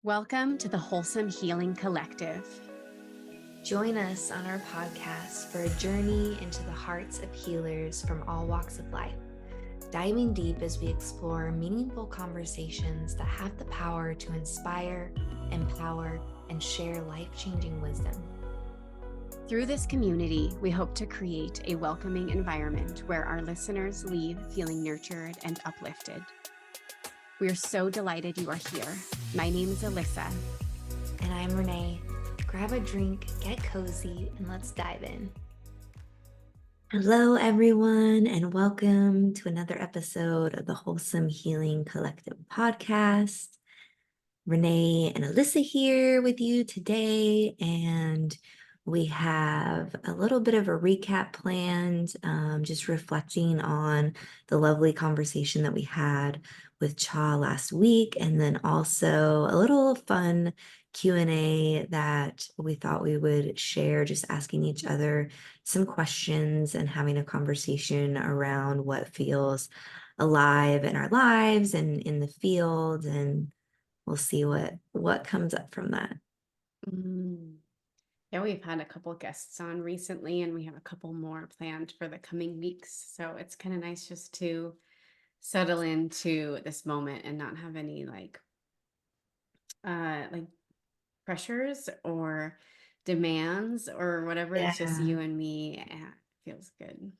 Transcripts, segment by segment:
Welcome to the Wholesome Healing Collective. Join us on our podcast for a journey into the hearts of healers from all walks of life, diving deep as we explore meaningful conversations that have the power to inspire, empower, and share life-changing wisdom. Through this community, we hope to create a welcoming environment where our listeners leave feeling nurtured and uplifted. We are so delighted you are here. My name is Alyssa. And I'm Renee. Grab a drink, get cozy, and let's dive in. Hello, everyone, and welcome to another episode of the Wholesome Healing Collective podcast. Renee and Alyssa here with you today, and we have a little bit of a recap planned, just reflecting on the lovely conversation that we had with Cha last week, and then also a little fun Q&A that we thought we would share, just asking each other some questions and having a conversation around what feels alive in our lives and in the field, and we'll see what comes up from that. Yeah, we've had a couple guests on recently, and we have a couple more planned for the coming weeks. So it's kind of nice just to settle into this moment and not have any like pressures or demands or whatever. Yeah. It's just you and me, and it feels good.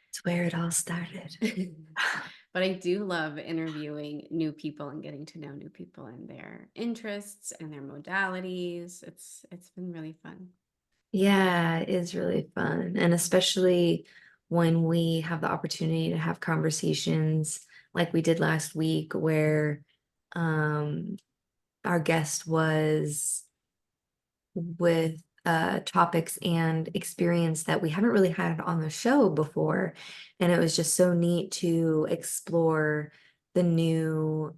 It's where it all started. But I do love interviewing new people and getting to know new people and their interests and their modalities. It's been really fun. Yeah, it is really fun. And especially when we have the opportunity to have conversations like we did last week, where our guest was with topics and experience that we haven't really had on the show before. And it was just so neat to explore the new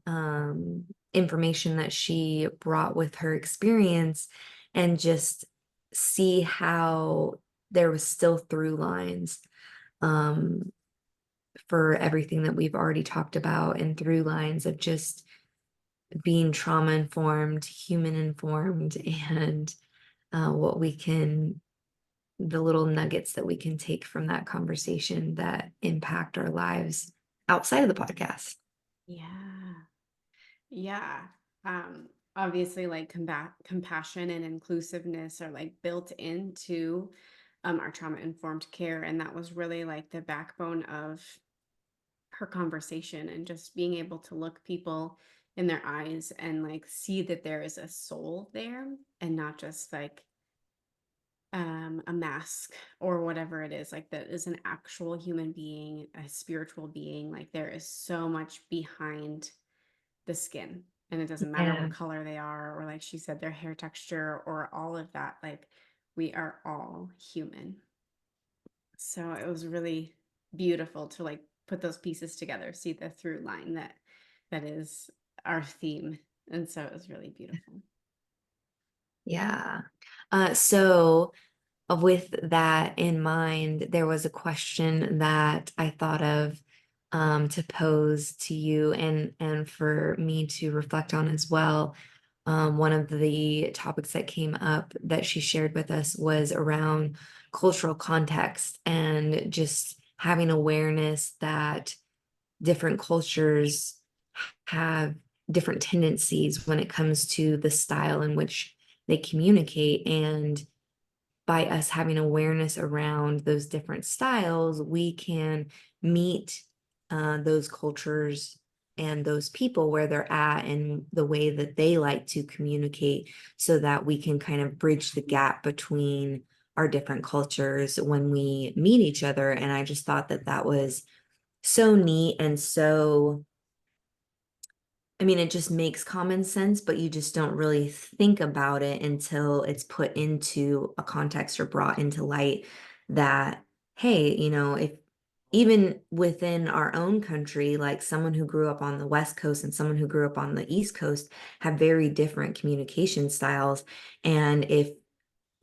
information that she brought with her experience, and just see how there was still through lines for everything that we've already talked about, and through lines of just being trauma informed, human informed, and the little nuggets that we can take from that conversation that impact our lives outside of the podcast. Yeah. Yeah. Obviously, like compassion and inclusiveness are like built into our trauma informed care. And that was really like the backbone of her conversation, and just being able to look people in their eyes and like see that there is a soul there and not just like a mask or whatever it is, like that is an actual human being, a spiritual being. Like there is so much behind the skin, and it doesn't matter Yeah. what color they are, or like she said, their hair texture or all of that. Like we are all human. So it was really beautiful to like put those pieces together, see the through line that is our theme. And so it was really beautiful. Yeah. So with that in mind, there was a question that I thought of to pose to you, and for me to reflect on as well. One of the topics that came up that she shared with us was around cultural context, and just having awareness that different cultures have different tendencies when it comes to the style in which they communicate. And by us having awareness around those different styles, we can meet those cultures and those people where they're at and the way that they like to communicate, so that we can kind of bridge the gap between our different cultures when we meet each other. And I just thought that that was so neat, and so, I mean, it just makes common sense, but you just don't really think about it until it's put into a context or brought into light that, hey, if even within our own country, like someone who grew up on the West Coast and someone who grew up on the East Coast have very different communication styles. And if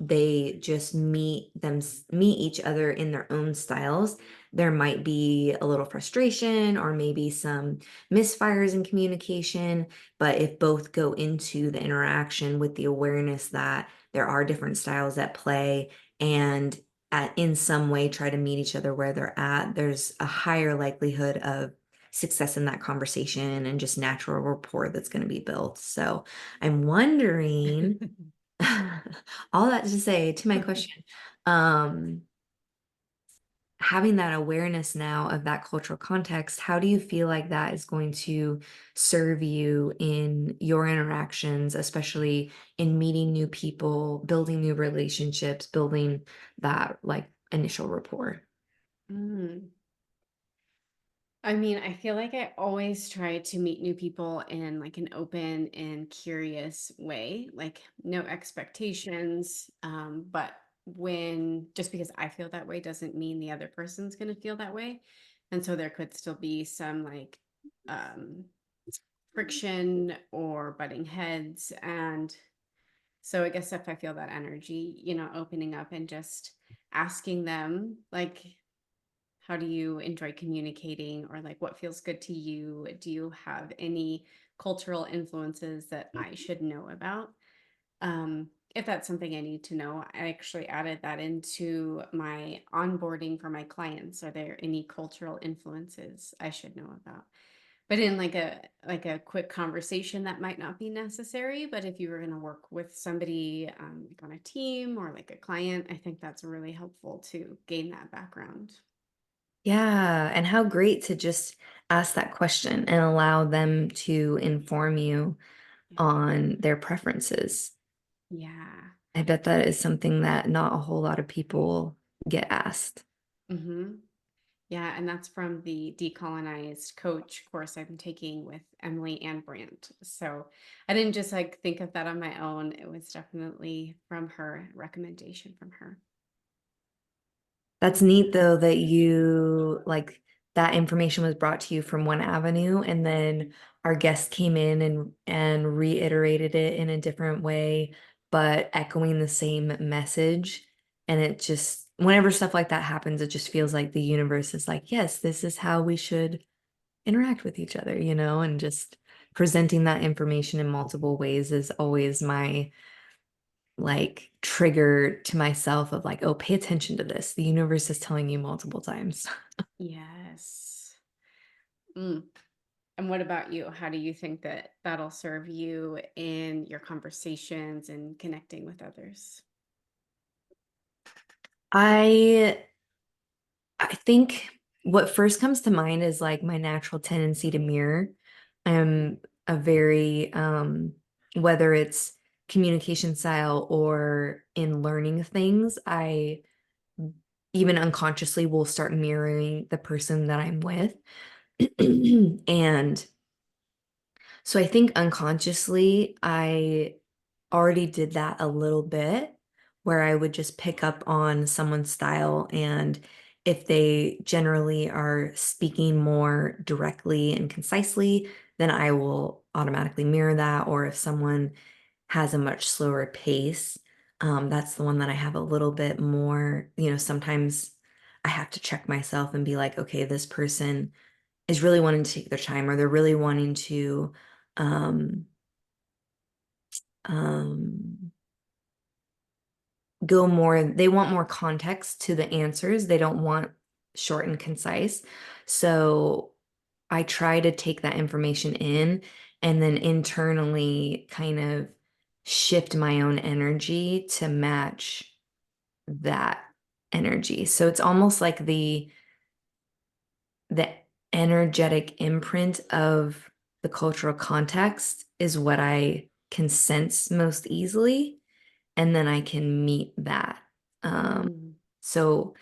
they just meet each other in their own styles, there might be a little frustration or maybe some misfires in communication. But if both go into the interaction with the awareness that there are different styles at play and in some way try to meet each other where they're at, there's a higher likelihood of success in that conversation and just natural rapport that's going to be built. So I'm wondering, all that to say to my question, um, having that awareness now of that cultural context, how do you feel like that is going to serve you in your interactions, especially in meeting new people, building new relationships, building that like initial rapport? Mm. I mean, I feel like I always try to meet new people in like an open and curious way, like no expectations. But when just because I feel that way doesn't mean the other person's going to feel that way. And so there could still be some like um, friction or butting heads. And so I guess if I feel that energy, opening up and just asking them, like, how do you enjoy communicating, or like what feels good to you? Do you have any cultural influences that I should know about? If that's something I need to know, I actually added that into my onboarding for my clients. Are there any cultural influences I should know about? But in like a quick conversation, that might not be necessary. But if you were going to work with somebody like on a team or like a client, I think that's really helpful to gain that background. Yeah, and how great to just ask that question and allow them to inform you Yeah. on their preferences. Yeah. I bet that is something that not a whole lot of people get asked. Hmm. Yeah, and that's from the Decolonized Coach course I'm taking with Emily and Brandt. So I didn't just like think of that on my own. It was definitely from her recommendation from her. That's neat though that you like that information was brought to you from one avenue and then our guest came in and reiterated it in a different way, but echoing the same message. And it just whenever stuff like that happens, it just feels like the universe is like, yes, this is how we should interact with each other, and just presenting that information in multiple ways is always my like trigger to myself of like, oh, pay attention to this. The universe is telling you multiple times. Yes. Mm. And what about you? How do you think that that'll serve you in your conversations and connecting with others? I I think what first comes to mind is like my natural tendency to mirror. I'm a very whether it's communication style or in learning things, I even unconsciously will start mirroring the person that I'm with. And so I think unconsciously, I already did that a little bit where I would just pick up on someone's style. And if they generally are speaking more directly and concisely, then I will automatically mirror that. Or if someone has a much slower pace, that's the one that I have a little bit more, sometimes I have to check myself and be like, okay, this person is really wanting to take their time or they're really wanting to um um go more, they want more context to the answers, they don't want short and concise. So I try to take that information in and then internally kind of shift my own energy to match that energy. So it's almost like the energetic imprint of the cultural context is what I can sense most easily, and then I can meet that. Um, Mm. so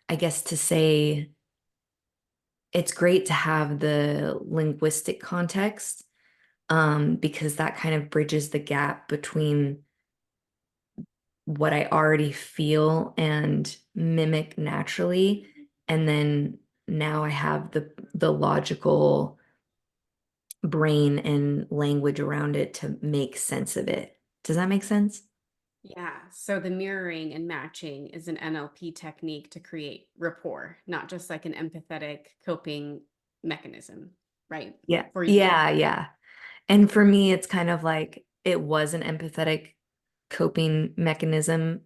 I guess to say it's great to have the linguistic context, because that kind of bridges the gap between what I already feel and mimic naturally, and then now I have the logical brain and language around it to make sense of it. Does that make sense? Yeah. So the mirroring and matching is an NLP technique to create rapport, not just like an empathetic coping mechanism, right? Yeah. For you. Yeah, yeah. And for me, it's kind of like it was an empathetic coping mechanism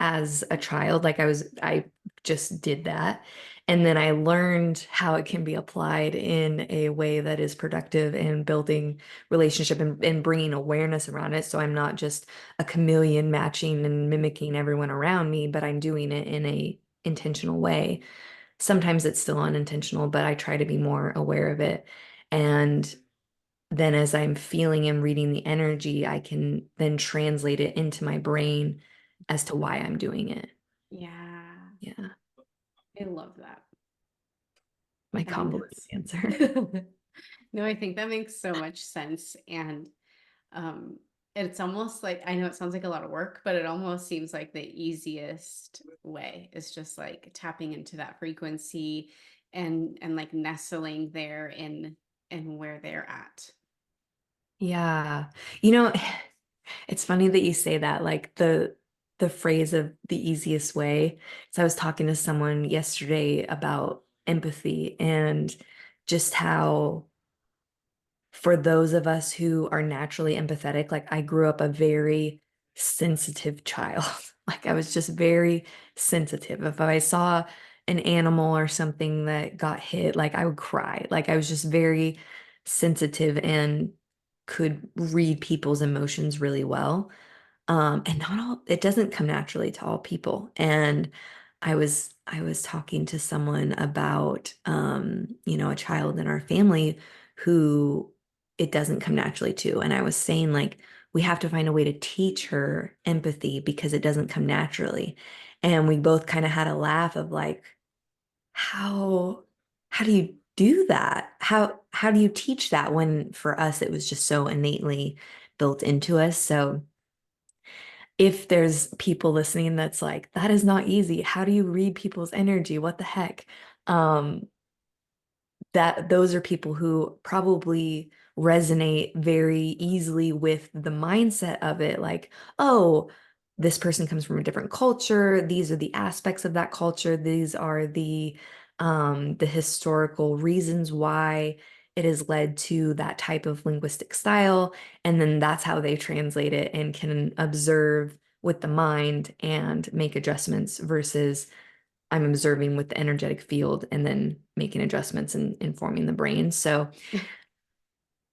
as a child. I just did that. And then I learned how it can be applied in a way that is productive and building relationship and bringing awareness around it. So I'm not just a chameleon matching and mimicking everyone around me, but I'm doing it in a intentional way. Sometimes it's still unintentional, but I try to be more aware of it. And then as I'm feeling and reading the energy, I can then translate it into my brain as to why I'm doing it. Yeah. Yeah, I love that. my I think convoluted that's answer. no, I think that makes so much sense. And um it's almost like, I know it sounds like a lot of work, but it almost seems like the easiest way is just like tapping into that frequency and like nestling there in where they're at. Yeah. You know, it's funny that you say that, like the phrase of the easiest way. So I was talking to someone yesterday about empathy and just how for those of us who are naturally empathetic, like I grew up a very sensitive child. Like I was just very sensitive. If I saw an animal or something that got hit, like I would cry. Like I was just very sensitive and could read people's emotions really well. And not all, it doesn't come naturally to all people. And I was talking to someone about a child in our family who it doesn't come naturally to. And I was saying like we have to find a way to teach her empathy because it doesn't come naturally. And we both kind of had a laugh of like, how how do you do that? How do you teach that when for us it was just so innately built into us? So if there's people listening that's like, that is not easy. How do you read people's energy? What the heck? Um, that those are people who probably resonate very easily with the mindset of it. Like, oh, this person comes from a different culture. These are the aspects of that culture. These are the historical reasons why it has led to that type of linguistic style. And then that's how they translate it and can observe with the mind and make adjustments versus I'm observing with the energetic field and then making adjustments and informing the brain. So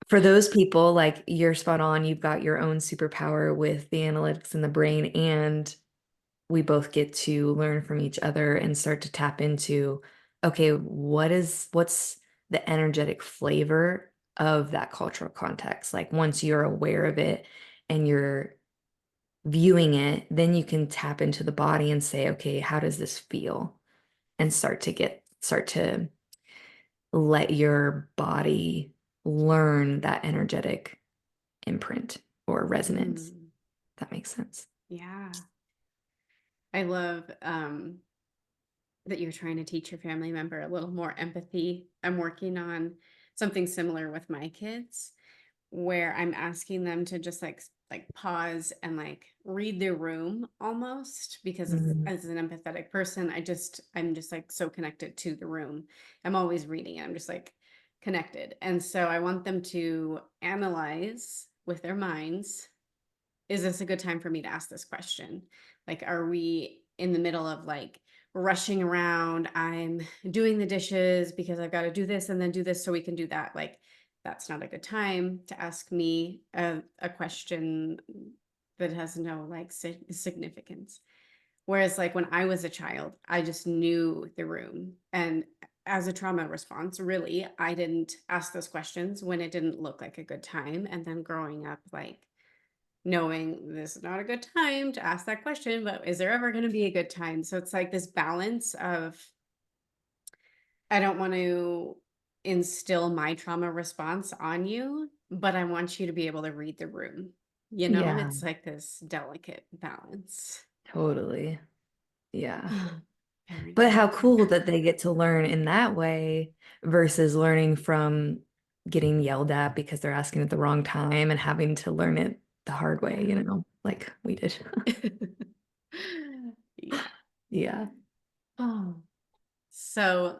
for those people, like you're spot on, you've got your own superpower with the analytics in the brain, and we both get to learn from each other and start to tap into, okay, what's the energetic flavor of that cultural context? Like once you're aware of it and you're viewing it, then you can tap into the body and say, okay, how does this feel? And start to let your body learn that energetic imprint or resonance. Mm, That makes sense. yeah. I love that you're trying to teach your family member a little more empathy. I'm working on something similar with my kids where I'm asking them to just like pause and like read the room almost because Mhm. as an empathetic person, I'm just like so connected to the room. I'm always reading it. I'm just like connected. And so I want them to analyze with their minds, is this a good time for me to ask this question? Like, are we in the middle of like rushing around? I'm doing the dishes because I've got to do this and then do this so we can do that. Like, that's not a good time to ask me a question that has no like significance. Whereas, like, when I was a child, I just knew the room. And as a trauma response, really, I didn't ask those questions when it didn't look like a good time. And then growing up, like, knowing this is not a good time to ask that question, but is there ever going to be a good time? So it's like this balance of, I don't want to instill my trauma response on you, but I want you to be able to read the room. You know, Yeah, it's like this delicate balance. totally. Yeah. But how Parenting. cool that they get to learn in that way versus learning from getting yelled at because they're asking at the wrong time and having to learn it the hard way, Yeah. you know? like we did. Yeah. Yeah. Oh. So,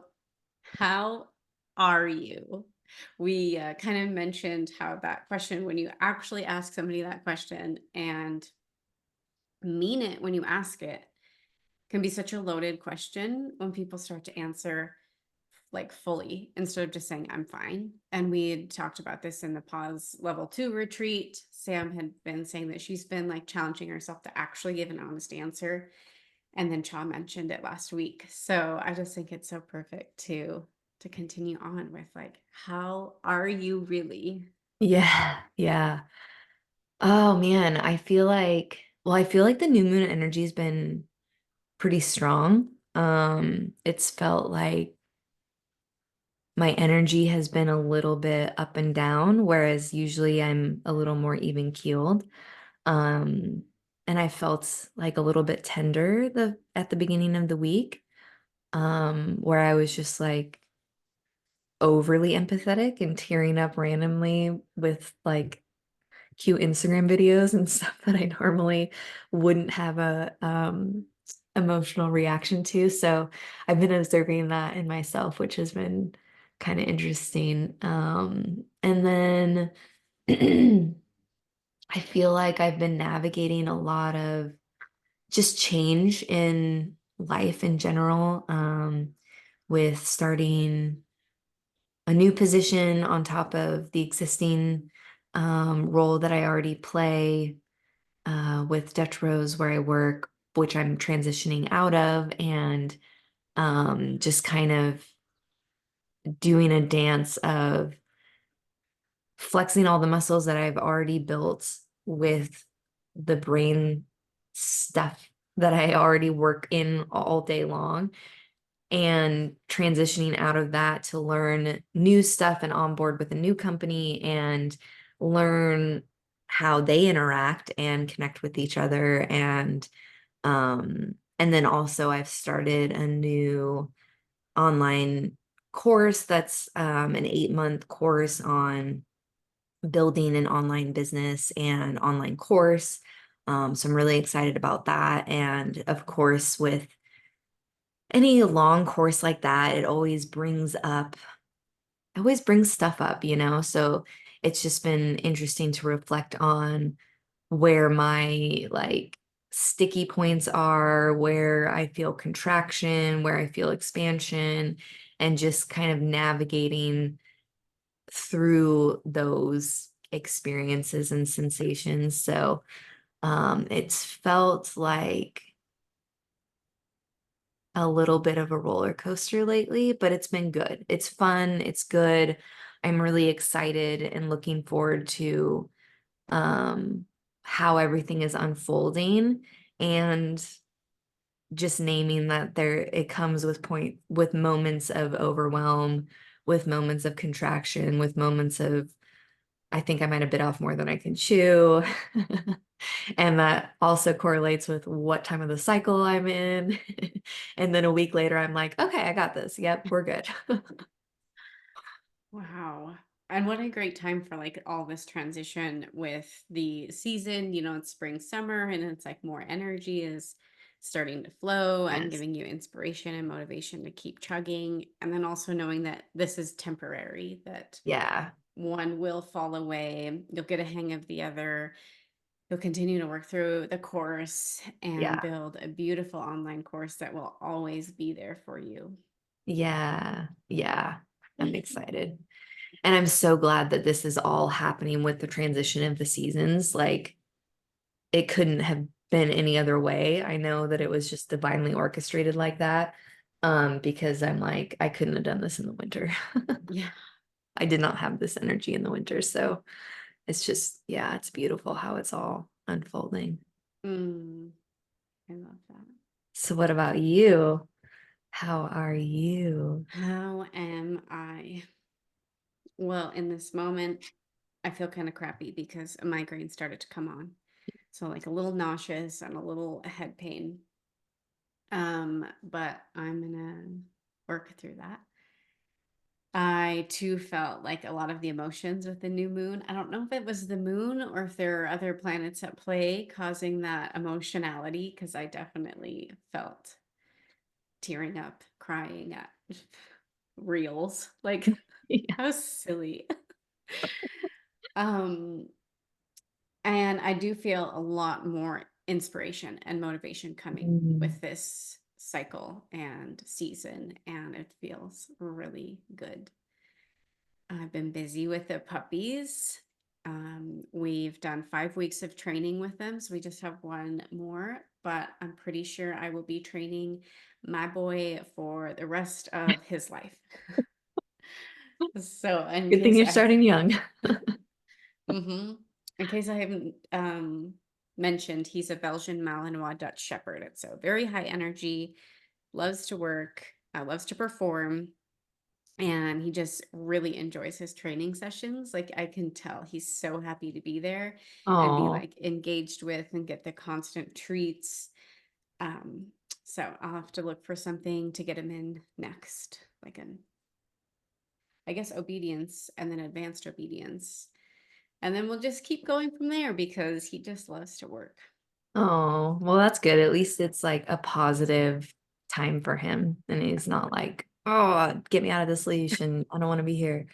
how are you? We kind of mentioned how that question, when you actually ask somebody that question and mean it when you ask it, can be such a loaded question when people start to answer like fully instead of just saying I'm fine. And we had talked about this in the pause level 2 retreat. Sam had been saying that she's been like challenging herself to actually give an honest answer. And then Cha mentioned it last week. So I just think it's so perfect to continue on with like, how are you really? Yeah. Yeah. Oh man, I feel like the new moon energy has been pretty strong. It's felt like my energy has been a little bit up and down, whereas usually I'm a little more even keeled. Um, and I felt like a little bit tender at the beginning of the week, where I was just like overly empathetic and tearing up randomly with like cute Instagram videos and stuff that I normally wouldn't have a emotional reaction to. So I've been observing that in myself, which has been kind of interesting. And then I feel like I've been navigating a lot of just change in life in general, with starting a new position on top of the existing role that I already play with Dutch Rose where I work, which I'm transitioning out of, and just kind of doing a dance of flexing all the muscles that I've already built with the brain stuff that I already work in all day long, and transitioning out of that to learn new stuff and onboard with a new company and learn how they interact and connect with each other. And then also I've started a new online course that's an 8-month course on building an online business and online course. So I'm really excited about that. And of course, with any long course like that, it always brings stuff up, you know? So it's just been interesting to reflect on where my like sticky points are, where I feel contraction, where I feel expansion, and just kind of navigating through those experiences and sensations. So it's felt like a little bit of a roller coaster lately, but it's been good. It's fun, it's good. I'm really excited and looking forward to um how everything is unfolding, and just naming that there it comes with moments of overwhelm, with moments of contraction, with moments of I think I might have bit off more than I can chew. And that also correlates with what time of the cycle I'm in. And then a week later, I'm like, okay, I got this. Yep, we're good. Wow. And what a great time for like all this transition with the season. It's spring, summer, and it's like more energy is starting to flow and Yes. giving you inspiration and motivation to keep chugging. And then also knowing that this is temporary, that Yeah. one will fall away. You'll get a hang of the other. You'll continue to work through the course and Yeah. build a beautiful online course that will always be there for you. Yeah. Yeah. I'm excited. And I'm so glad that this is all happening with the transition of the seasons. Like, it couldn't have been any other way. I know that it was just divinely orchestrated like that. Because I'm like, I couldn't have done this in the winter. Yeah. I did not have this energy in the winter. So it's just, yeah, it's beautiful how it's all unfolding. Mm, I love that. So, what about you? How are you? How am I? Well, in this moment, I feel kind of crappy because a migraine started to come on. So like a little nauseous and a little head pain. But I'm gonna work through that. I too felt like a lot of the emotions with the new moon. I don't know if it was the moon or if there are other planets at play causing that emotionality, because I definitely felt tearing up, crying at reels. Like, Yeah. how silly. Um, and I do feel a lot more inspiration and motivation coming Mm. with this cycle and season, and it feels really good. I've been busy with the puppies. We've done 5 weeks of training with them, so we just have one more, but I'm pretty sure I will be training my boy for the rest of his life. So, in Good thing case you're I, starting young. mhm. In case I haven't mentioned, he's a Belgian Malinois Dutch Shepherd. It's so very high energy, loves to work, loves to perform. And he just really enjoys his training sessions. Like, I can tell he's so happy to be there and be Oh, like engaged with and get the constant treats. Um, so I'll have to look for something to get him in next, like an, I guess, obedience and then advanced obedience. And then we'll just keep going from there because he just loves to work. oh, well, that's good. At least it's like a positive time for him. And he's not like, oh, get me out of this leash and I don't want to be here.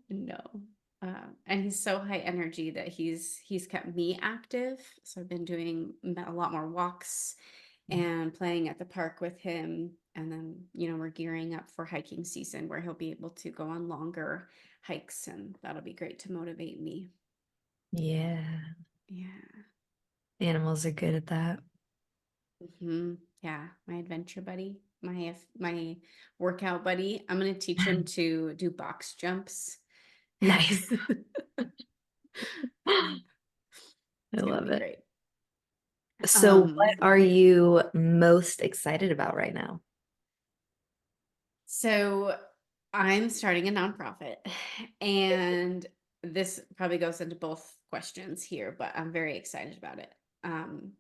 No. And he's so high energy that he's kept me active. So I've been doing a lot more walks and playing at the park with him. And then, we're gearing up for hiking season where he'll be able to go on longer hikes, and that'll be great to motivate me. Yeah, Yeah. animals are good at that. Yeah, my adventure buddy, my workout buddy. I'm gonna teach him to do box jumps. Nice. I It's gonna love be it. great. So, what Um, are you most excited about right now? so I'm starting a nonprofit, and this probably goes into both questions here, but I'm very excited about it. Um,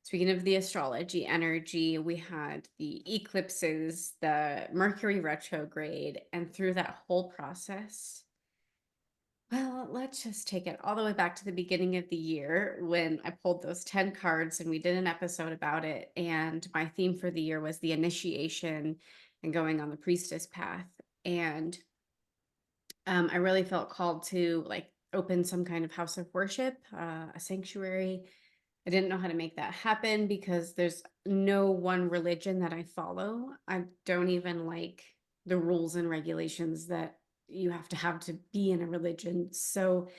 Speaking of the astrology energy, we had the eclipses, the Mercury retrograde, and through that whole process, well, let's just take it all the way back to the beginning of the year when I pulled those 10 cards and we did an episode about it. And my theme for the year was the initiation and going on the priestess path. And I really felt called to like open some kind of house of worship, a sanctuary. I didn't know how to make that happen because there's no one religion that I follow. I don't even like the rules and regulations that you have to be in a religion. So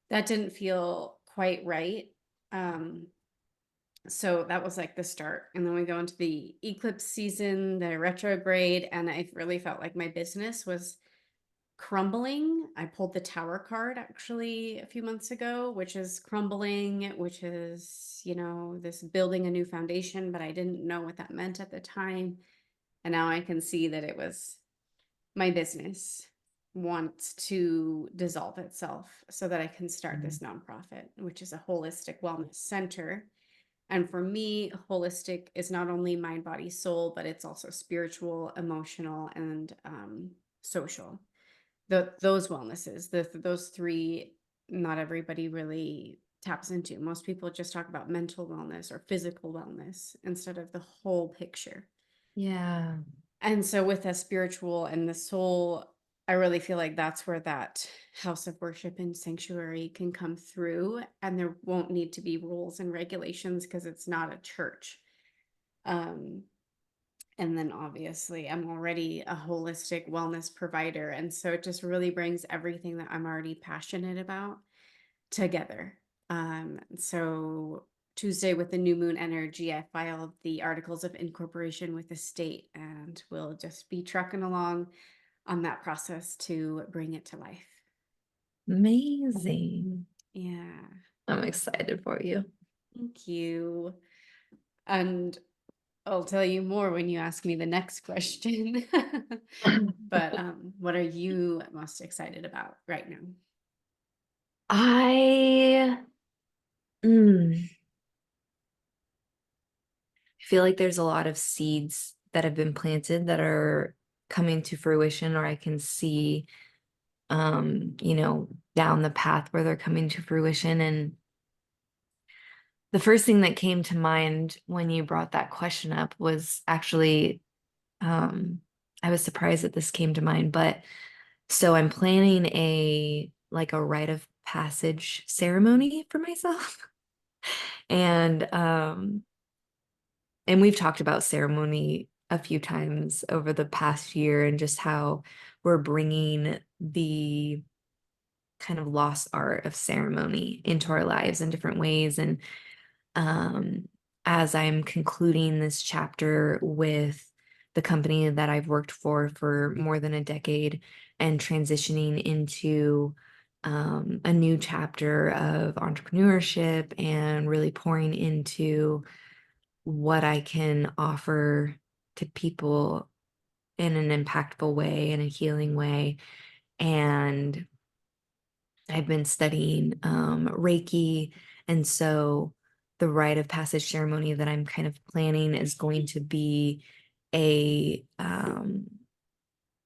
that didn't feel quite right. Um, so that was like the start. And then we go into the eclipse season, the retrograde, and I really felt like my business was crumbling. I pulled the tower card actually a few months ago, which is crumbling, which is, this building a new foundation, but I didn't know what that meant at the time. And now I can see that it was my business wants to dissolve itself so that I can start this nonprofit, which is a holistic wellness center. And for me, holistic is not only mind, body, soul, but it's also spiritual, emotional, and social. Those wellnesses, those three, not everybody really taps into. Most people just talk about mental wellness or physical wellness instead of the whole picture. Yeah. And so with the spiritual and the soul, I really feel like that's where that house of worship and sanctuary can come through. And there won't need to be rules and regulations because it's not a church. Um, and then obviously, I'm already a holistic wellness provider. And so it just really brings everything that I'm already passionate about together. So Tuesday with the new moon energy, I filed the articles of incorporation with the state, and we'll just be trucking along on that process to bring it to life. Amazing. Yeah, I'm excited for you. thank you. And I'll tell you more when you ask me the next question. But what are you most excited about right now? I mm, feel like there's a lot of seeds that have been planted that are coming to fruition, or I can see, down the path where they're coming to fruition. And the first thing that came to mind when you brought that question up was actually, um, I was surprised that this came to mind, but so I'm planning a rite of passage ceremony for myself. And we've talked about ceremony a few times over the past year and just how we're bringing the kind of lost art of ceremony into our lives in different ways. And um, as I'm concluding this chapter with the company that I've worked for more than a decade and transitioning into a new chapter of entrepreneurship and really pouring into what I can offer to people in an impactful way, in a healing way. And I've been studying Reiki. And so the rite of passage ceremony that I'm kind of planning is going to be a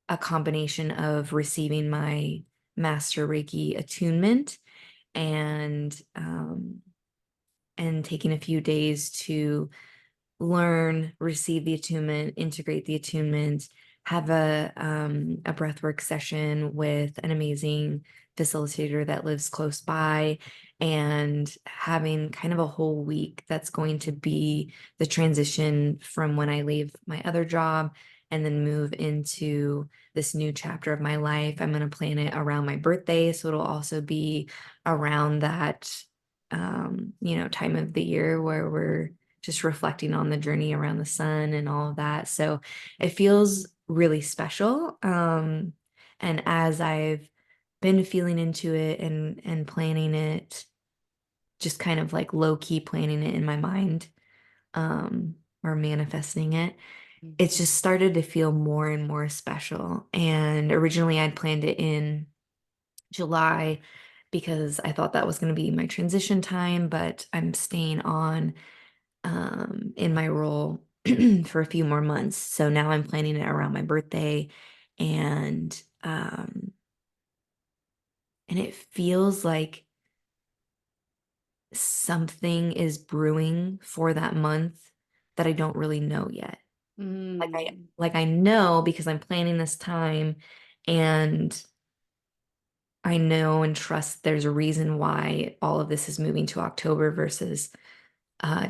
a combination of receiving my master Reiki attunement and taking a few days to learn, receive the attunement, integrate the attunement, have a breathwork session with an amazing facilitator that lives close by, and having kind of a whole week that's going to be the transition from when I leave my other job and then move into this new chapter of my life. I'm going to plan it around my birthday, so it'll also be around that time of the year where we're just reflecting on the journey around the sun and all of that. So it feels really special. And as I've been feeling into it and planning it, just kind of like low key planning it in my mind, or manifesting it, it's Mhm. just started to feel more and more special. And originally I'd planned it in July because I thought that was going to be my transition time, but I'm staying on in my role for a few more months. So now I'm planning it around my birthday, and it feels like something is brewing for that month that I don't really know yet. Like I Mm. like I know because I'm planning this time, and I know and trust there's a reason why all of this is moving to October versus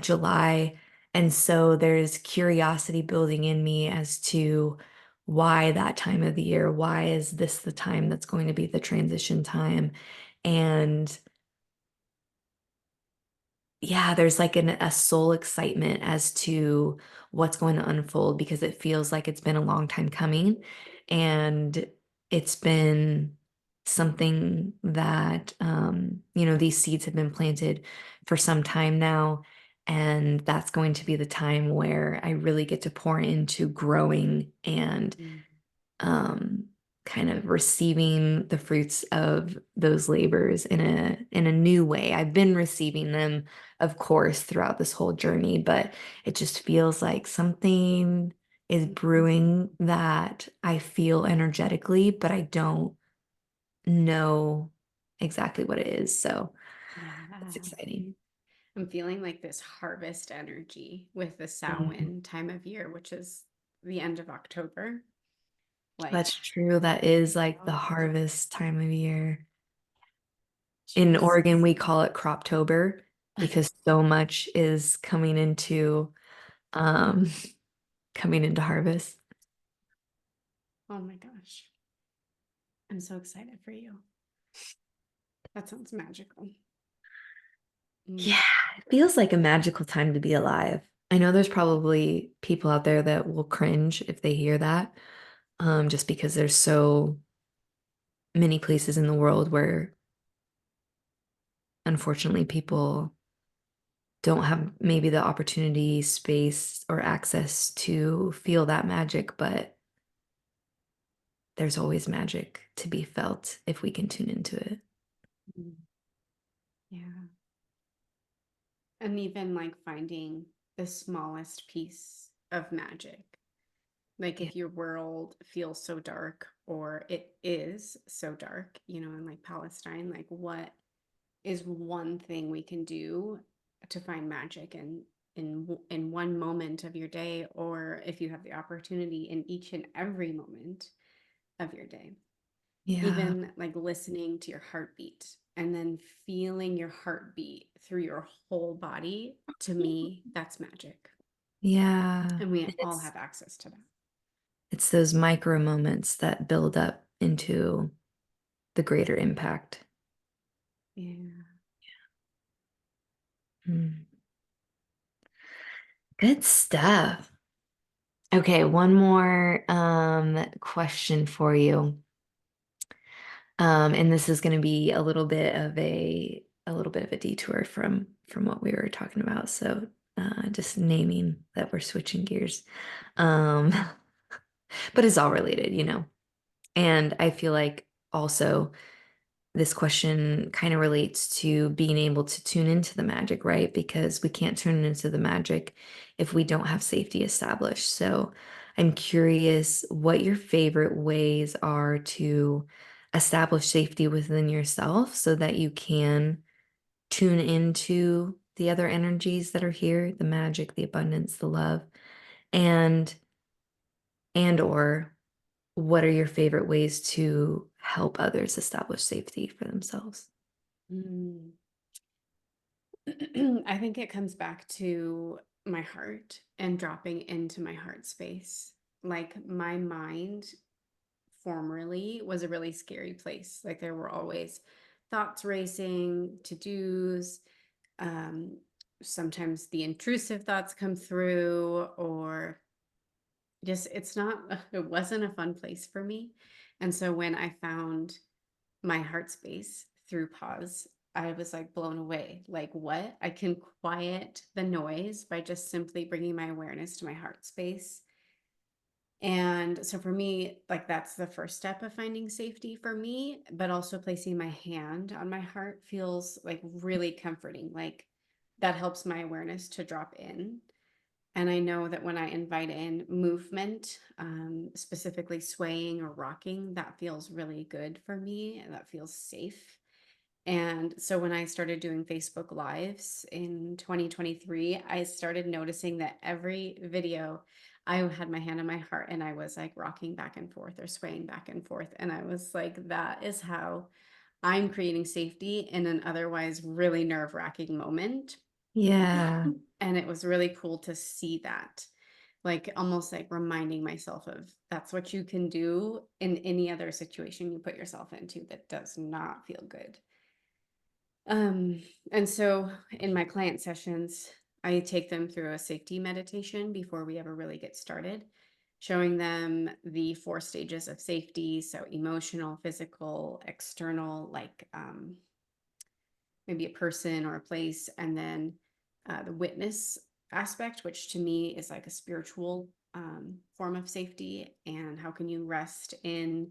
July. And so there's curiosity building in me as to why that time of the year, why is this the time that's going to be the transition time? And yeah, there's like a soul excitement as to what's going to unfold because it feels like it's been a long time coming. And it's been something that, these seeds have been planted for some time now. And that's going to be the time where I really get to pour into growing and Mm. um, kind of receiving the fruits of those labors in a new way. I've been receiving them, of course, throughout this whole journey, but it just feels like something is brewing that I feel energetically, but I don't know exactly what it is. So it's Yeah. exciting. I'm feeling like this harvest energy with the Mhm. Samhain time of year, which is the end of October. Like, That's true. That is like the oh, harvest time of year. In just, Oregon, we call it Croptober because so much is um coming into harvest. oh my gosh. I'm so excited for you. That sounds magical. Mm. Yeah, it feels like a magical time to be alive. I know there's probably people out there that will cringe if they hear that, just because there's so many places in the world where unfortunately people don't have maybe the opportunity, space, or access to feel that magic, but there's always magic to be felt if we can tune into it. Mm. Yeah. And even like finding the smallest piece of magic, Like Yeah. if your world feels so dark or it is so dark, in like Palestine, like what is one thing we can do to find magic in one moment of your day, or if you have the opportunity in each and every moment of your day. Yeah. Even like listening to your heartbeat and then feeling your heartbeat through your whole body, to me, that's magic. Yeah. And we And all it's have access to that. it's those micro moments that build up into the greater impact. Yeah. Hmm. Good stuff. Okay, one more question for you. And this is going to be a little bit of a detour from what we were talking about. So just naming that we're switching gears. Um, but it's all related. And I feel like also this question kind of relates to being able to tune into the magic, right? Because we can't tune into the magic if we don't have safety established. So I'm curious what your favorite ways are to establish safety within yourself so that you can tune into the other energies that are here, the magic, the abundance, the love, and or what are your favorite ways to help others establish safety for themselves? Mm. I think it comes back to my heart and dropping into my heart space. Like my mind formerly was a really scary place. Like there were always thoughts racing, to-dos, um, sometimes the intrusive thoughts come through, or just it's not, it wasn't a fun place for me. And so when I found my heart space through pause, I was like blown away. Like, what? I can quiet the noise by just simply bringing my awareness to my heart space. And so for me, like that's the first step of finding safety for me, but also placing my hand on my heart feels like really comforting. Like that helps my awareness to drop in. And I know that when I invite in movement, specifically swaying or rocking, that feels really good for me and that feels safe. And so when I started doing Facebook Lives in 2023, I started noticing that every video I had my hand on my heart and I was like rocking back and forth or swaying back and forth. And I was like, that is how I'm creating safety in an otherwise really nerve-wracking moment. Yeah. And it was really cool to see that, like almost like reminding myself of that's what you can do in any other situation you put yourself into that does not feel good. Um, and so in my client sessions, I take them through a safety meditation before we ever really get started, showing them the 4 stages of safety. So emotional, physical, external, like maybe a person or a place, and then the witness aspect, which to me is like a spiritual form of safety. And how can you rest in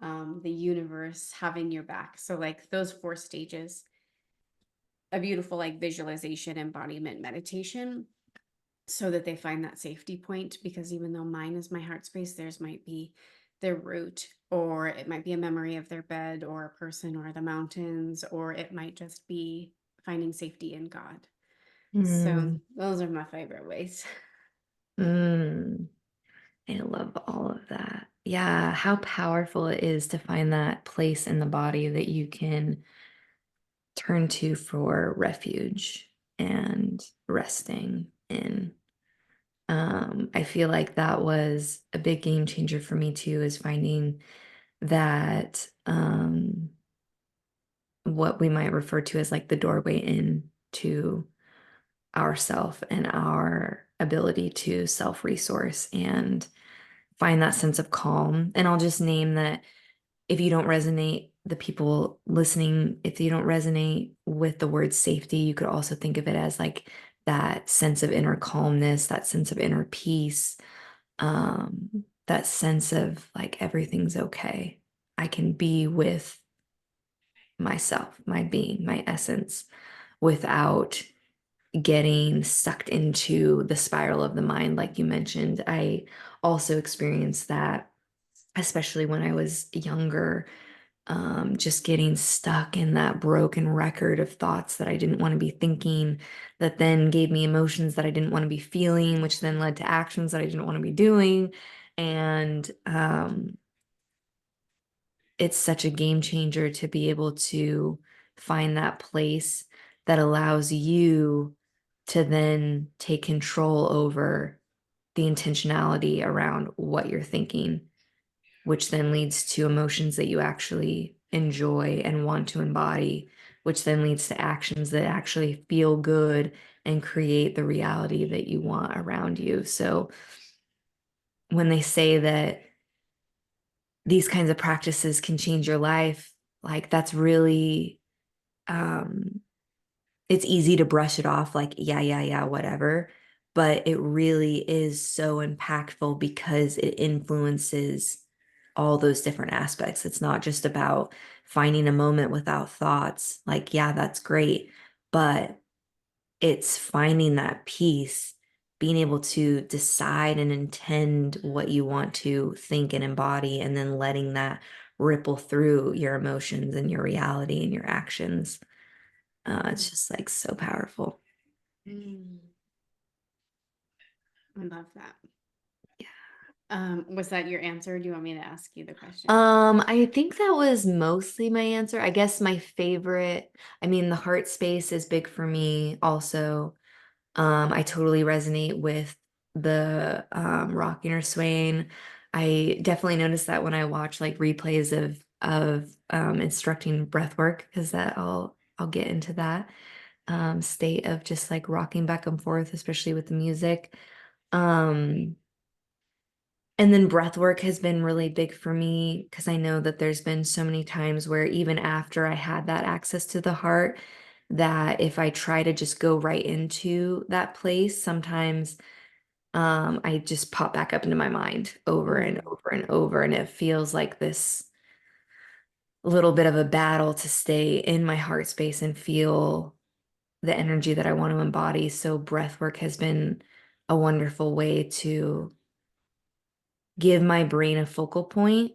the universe having your back? So, like those 4 stages, a beautiful like visualization, embodiment, meditation, so that they find that safety point. Because even though mine is my heart space, theirs might be their root, or it might be a memory of their bed or a person or the mountains, or it might just be finding safety in God. So Mm, those are my favorite ways. mm. I love all of that. Yeah, how powerful it is to find that place in the body that you can turn to for refuge and resting in. I feel like that was a big game changer for me too, is finding that what we might refer to as like the doorway in to ourself and our ability to self-resource and find that sense of calm. And I'll just name that if you don't resonate, the people listening, if you don't resonate with the word safety, you could also think of it as like that sense of inner calmness, that sense of inner peace, that sense of like everything's okay. I can be with myself, my being, my essence without, getting sucked into the spiral of the mind, like you mentioned. I also experienced that, especially when I was younger, just getting stuck in that broken record of thoughts that I didn't want to be thinking, that then gave me emotions that I didn't want to be feeling, which then led to actions that I didn't want to be doing. And it's such a game changer to be able to find that place that allows you to then take control over the intentionality around what you're thinking, which then leads to emotions that you actually enjoy and want to embody, which then leads to actions that actually feel good and create the reality that you want around you. So when they say that these kinds of practices can change your life, like that's really um it's easy to brush it off like yeah, whatever, but it really is so impactful because it influences all those different aspects. It's not just about finding a moment without thoughts, like yeah, that's great, but it's finding that peace, being able to decide and intend what you want to think and embody, and then letting that ripple through your emotions and your reality and your actions. It's just like so powerful. Mm, I love that. Yeah. Was that your answer? Do you want me to ask you the question? I think that was mostly my answer. I guess my favorite, I mean, the heart space is big for me also. I totally resonate with the rocking or swaying. I definitely noticed that when I watch like replays of instructing breath work, because that I'll get into that state of just like rocking back and forth, especially with the music. Um, and then breath work has been really big for me because I know that there's been so many times where even after I had that access to the heart, that if I try to just go right into that place, sometimes I just pop back up into my mind over and Mm, over and over. And it feels like this little bit of a battle to stay in my heart space and feel the energy that I want to embody. So breath work has been a wonderful way to give my brain a focal point,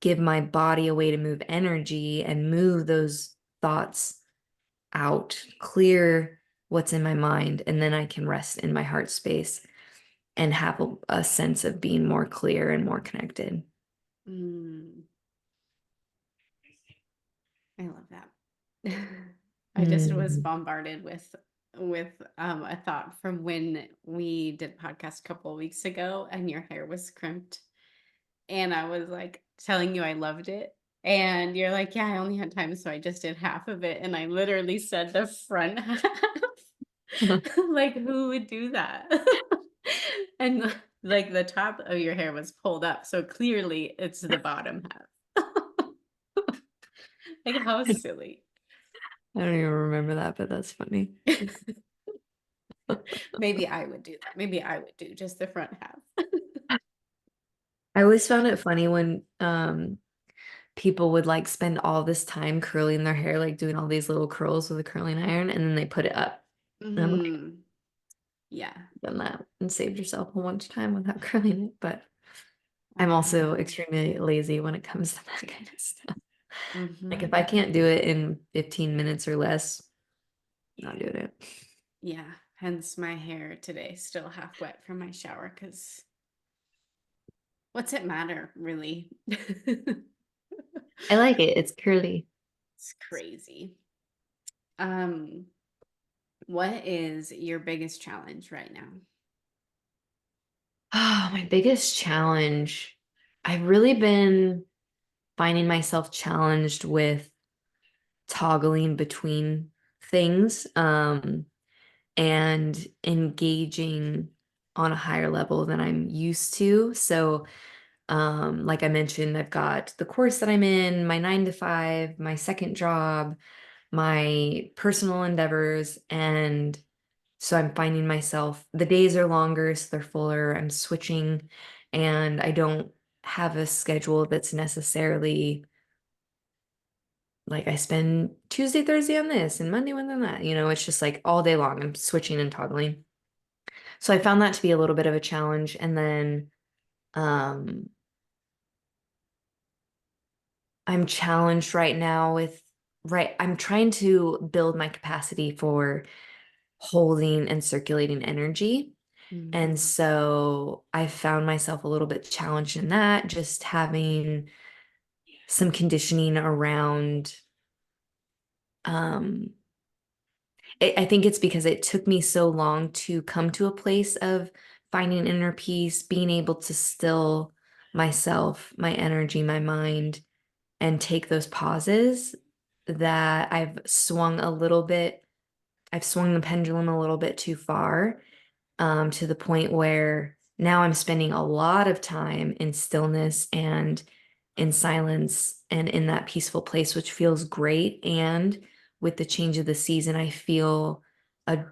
give my body a way to move energy and move those thoughts out, clear what's in my mind, and then I can rest in my heart space and have a sense of being more clear and more connected. mm, I love that. I just was Mm. bombarded with a thought from when we did a podcast a couple of weeks ago and your hair was crimped and I was like telling you I loved it. And you're like, yeah, I only had time, so I just did half of it. And I literally said the front half. Like, who would do that? And like the top of your hair was pulled up. So clearly it's the bottom half. Like, how I silly. don't even remember that, but that's funny. Maybe I would do that. Maybe I would do just the front half. I always found it funny when people would like spend all this time curling their hair, like doing all these little curls with a curling iron, and then they put it up. And I'm like, Mm, yeah, done that and saved yourself a bunch of time without curling it. But I I'm also know. extremely lazy when it comes to that kind of stuff. Like if Hmm. I can't do it in 15 minutes or less, not doing it. Yeah, hence my hair today still half wet from my shower because what's it matter, really? I like it. It's curly. It's crazy. Um, what is your biggest challenge right now? Oh, my biggest challenge. I've really been finding myself challenged with toggling between things, and engaging on a higher level than I'm used to. So, like I mentioned, I've got the course that I'm in, my 9 to 5, my second job, my personal endeavors, and so I'm finding myself, the days are longer, so they're fuller. I'm switching, and I don't have a schedule that's necessarily like I spend Tuesday, Thursday on this and Monday, Wednesday on that. It's just like all day long. I'm switching and toggling. So I found that to be a little bit of a challenge. And then um I'm challenged right now with I'm trying to build my capacity for holding and circulating energy. And Mhm. so I found myself a little bit challenged in that, just having some conditioning around um I think it's because it took me so long to come to a place of finding inner peace, being able to still myself, my energy, my mind, and take those pauses that I've swung the pendulum a little bit too far, to the point where now I'm spending a lot of time in stillness and in silence and in that peaceful place, which feels great. And with the change of the season, I feel a,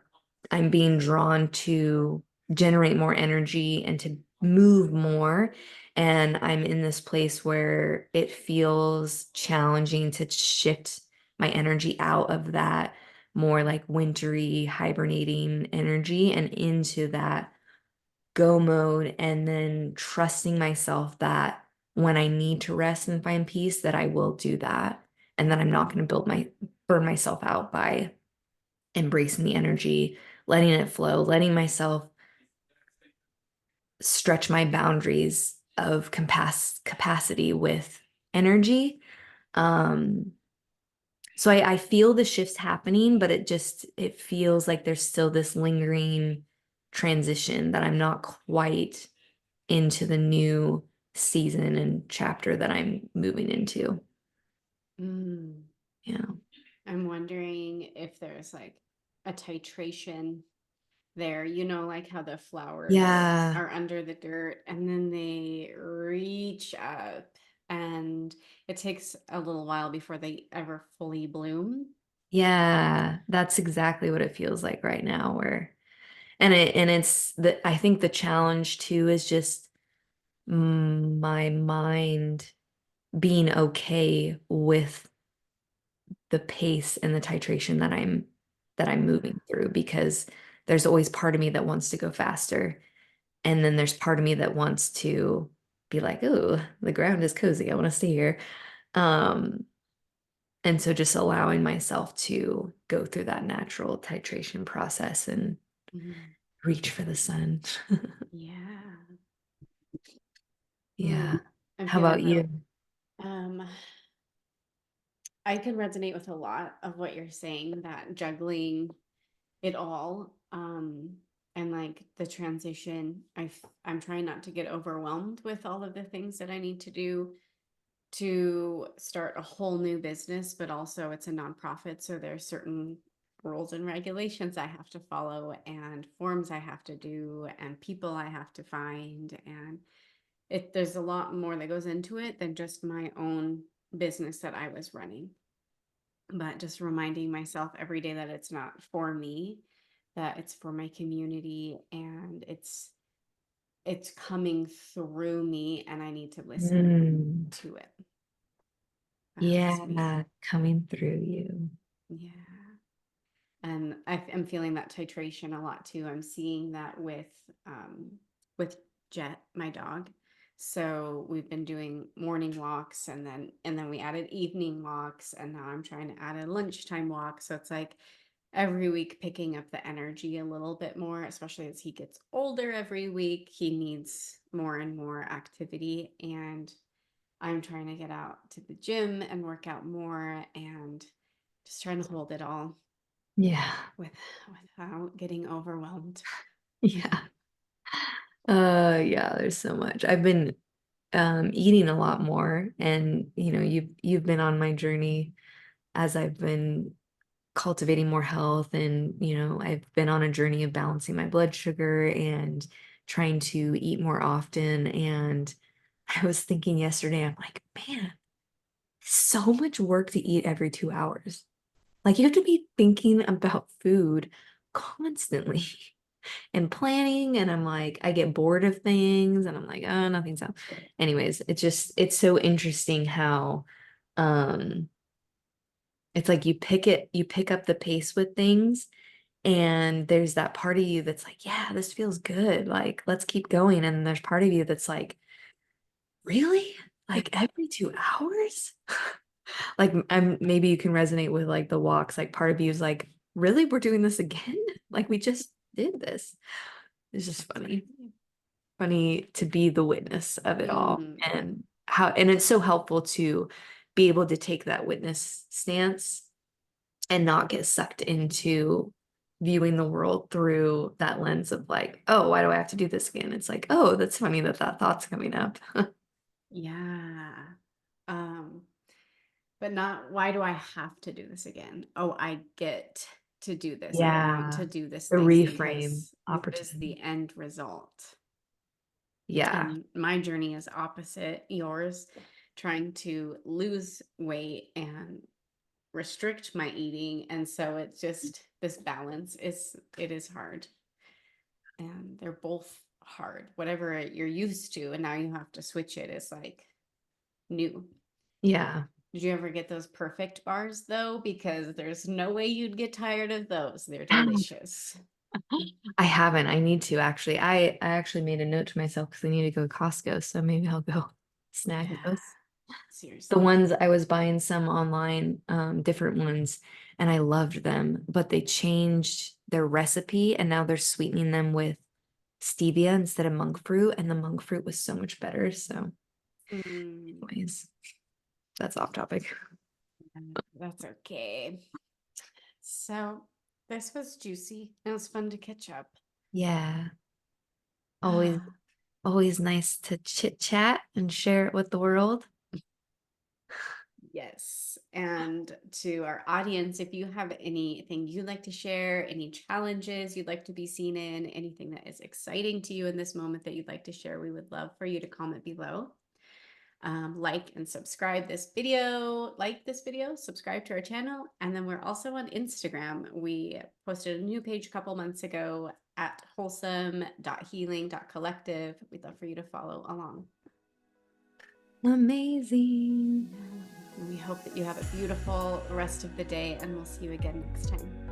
I'm being drawn to generate more energy and to move more. And I'm in this place where it feels challenging to shift my energy out of that more like wintry, hibernating energy and into that go mode, and then trusting myself that when I need to rest and find peace, that I will do that. And that I'm not going to burn myself out by embracing the energy, letting it flow, letting myself stretch my boundaries of capacity with energy. Um, So I feel the shifts happening, but it feels like there's still this lingering transition that I'm not quite into the new season and chapter that I'm moving into. Mm. Yeah. I'm wondering if there's like a titration there, like how the flowers Yeah. are under the dirt and then they reach up and it takes a little while before they ever fully bloom. Yeah. That's exactly what it feels like right now, where it's I think the challenge too is just my mind being okay with the pace and the titration that I'm Yeah. moving through, because there's always part of me that wants to go faster. And then there's part of me that wants to be like, oh, the ground is cozy. I want to stay here. Um, and so just allowing myself to go through that natural titration process and Mhm. reach for the sun. Yeah. Yeah. Mm. I'm How feeling about real. you? Um, I can resonate with a lot of what you're saying, that juggling it all, and like the transition. I'm trying not to get overwhelmed with all of the things that I need to do to start a whole new business, but also it's a nonprofit, so there's certain rules and regulations I have to follow and forms I have to do and people I have to find, and there's a lot more that goes into it than just my own business that I was running. But just reminding myself every day that it's not for me, that it's for my community, and it's coming through me and I need to listen Mm, to it. That helps me. yeah, coming through you. Yeah. And I'm feeling that titration a lot too. I'm seeing that with Jet, my dog. So we've been doing morning walks, and then we added evening walks, and now I'm trying to add a lunchtime walk. So it's like every week picking up the energy a little bit more, especially as he gets older every week. He needs more and more activity, and I'm trying to get out to the gym and work out more and just trying to hold it all Yeah. with without getting overwhelmed. Yeah. Yeah, there's so much. I've been eating a lot more, and you've been on my journey as I've been cultivating more health, and I've been on a journey of balancing my blood sugar and trying to eat more often. And I was thinking yesterday, I'm like, man, so much work to eat every 2 hours. Like, you have to be thinking about food constantly and planning. And I'm like, I get bored of things and I'm like, oh, nothing's up. Anyways, it's so interesting how um It's like you pick up the pace with things, and there's that part of you that's like, yeah, this feels good. Like, let's keep going. And there's part of you that's like, really? Like every 2 hours? Like, maybe you can resonate with like the walks. Like, part of you is like, really? We're doing this again? Like, we just did this. It's just funny. Exactly. Funny to be the witness of it all. Mm, And it's so helpful to be able to take that witness stance and not get sucked into viewing the world through that lens of like, oh, why do I have to do this again? It's like, oh, that's funny that that thought's coming up. yeah. Um, but not, why do I have to do this again? Oh, I get to do this. I want Yeah. to do this The thing reframe because what is opportunity. the end result? Yeah. And my journey is opposite yours, trying to lose weight and restrict my eating. And so it's just this balance is, it is hard. And they're both hard. Whatever you're used to, and now you have to switch it is like new. Yeah. Did you ever get those perfect bars though? Because there's no way you'd get tired of those. They're delicious. I haven't. I need to actually. I actually made a note to myself because I need to go to Costco. So maybe I'll go snag Yeah, those. The seriously. ones I was buying some online, different ones, and I loved them, but they changed their recipe and now they're sweetening them with stevia instead of monk fruit, and the monk fruit was so much better. So, Mm, anyways, that's off topic. that's okay. So this was juicy. It was fun to catch up. Yeah, always always nice to chit chat and share it with the world. Yes. And to our audience, if you have anything you'd like to share, any challenges you'd like to be seen in, anything that is exciting to you in this moment that you'd like to share, we would love for you to comment below. Like and subscribe this video, subscribe to our channel. And then we're also on Instagram. We posted a new page a couple months ago at wholesome.healing.collective. We'd love for you to follow along. Amazing. We hope that you have a beautiful rest of the day, and we'll see you again next time.